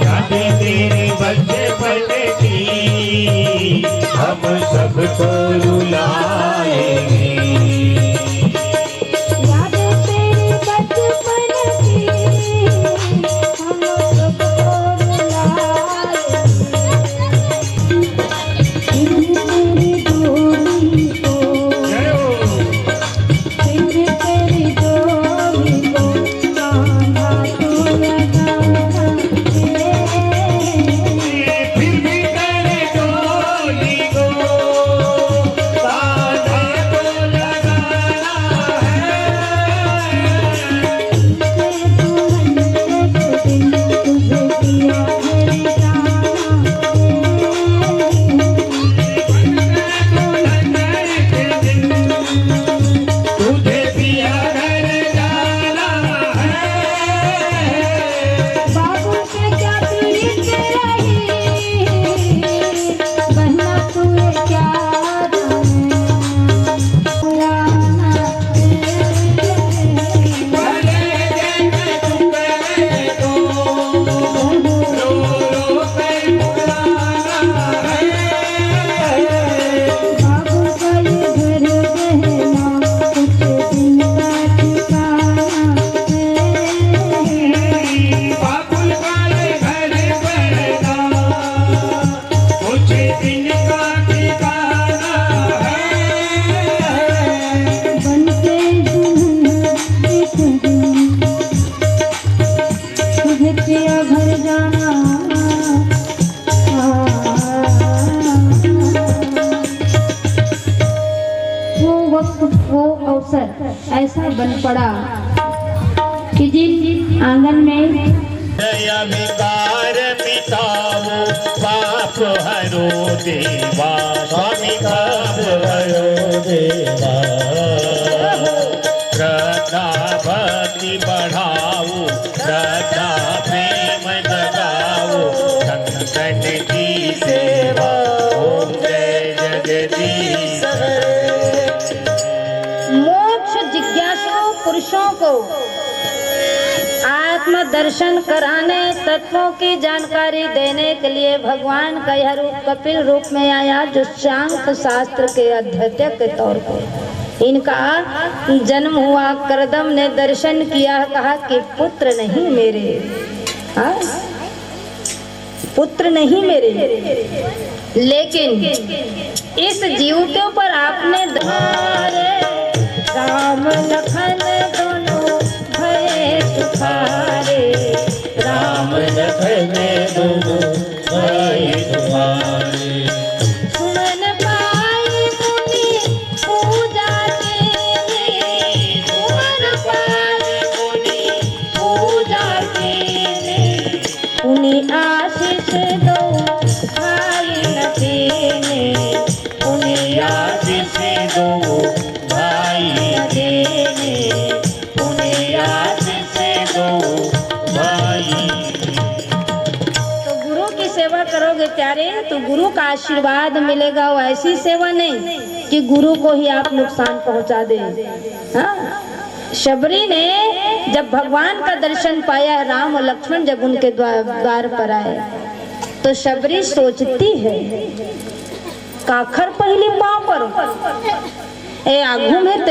[SPEAKER 2] यादें तेरी बचपन की हम सबको रुलाएंगे।
[SPEAKER 5] यादें तेरी बचपन की हम सबको रुलाएंगी। तेरी डोली को,
[SPEAKER 2] जय हो।
[SPEAKER 5] तेरी डोली को कान्हा तू लगाना है।
[SPEAKER 2] फिर भी तेरे डोली को कान्हा को लगाना है। तुझे पिया घर जाना है।
[SPEAKER 5] बाबू के क्या पीड़ित रही, बहना तुए क्या जाने, पुराना
[SPEAKER 2] भले जन तुम्हें तो रो रो कर बुलाना है।
[SPEAKER 5] बाबू का ये घर रहना कुछ दिन का ठिकाना है।
[SPEAKER 2] बाबुल वाले घर बरना कुछ दिन का ठिकाना है।
[SPEAKER 5] बनके दुल्हन एक दिन तुझे तेरा घर जाना। वो वक्त वो अवसर ऐसा बन पड़ा कि जिन आंगन में
[SPEAKER 2] दया विकार मिटाओ पाप हरो देवा। स्वामी पाप हरो देवा। श्रद्धा भक्ति बढ़ाओ, श्रद्धा प्रेम जगाओ, संतन की सेवा। ओम जय जगदीश हरे।
[SPEAKER 5] मोक्ष जिज्ञासु पुरुषों को आत्म दर्शन कराने, तत्वों की जानकारी देने के लिए भगवान का यह रूप कपिल रूप में आया, जो शांत शास्त्र के अध्यक्ष के तौर पर। इनका जन्म हुआ, करदम ने दर्शन किया, कहा कि पुत्र नहीं मेरे, हाँ पुत्र नहीं मेरे, लेकिन इस जीवत्यों पर आपने राम लखन दोनों भये सुखारे,
[SPEAKER 2] राम लखन दोनों भये सुखारे।
[SPEAKER 5] सुमन पाए मुनि पूजा कीनी, सुमन पाए मुनि पूजा कीनी, उन्हीं आशीष दो भाई न देने, उन्हीं
[SPEAKER 2] आशीष दो भाई
[SPEAKER 5] न देने,
[SPEAKER 2] उन्हें आशीष दो भाई।
[SPEAKER 5] तो गुरु की सेवा करोगे प्यारे तो गुरु का आशीर्वाद मिलेगा। वो ऐसी सेवा नहीं कि गुरु को ही आप नुकसान पहुंचा दे। हाँ? शबरी ने जब भगवान का दर्शन पाया, राम और लक्ष्मण जब उनके द्वार पर आए, तो शबरी सोचती है काखर पहली पाँव पर ए आगू में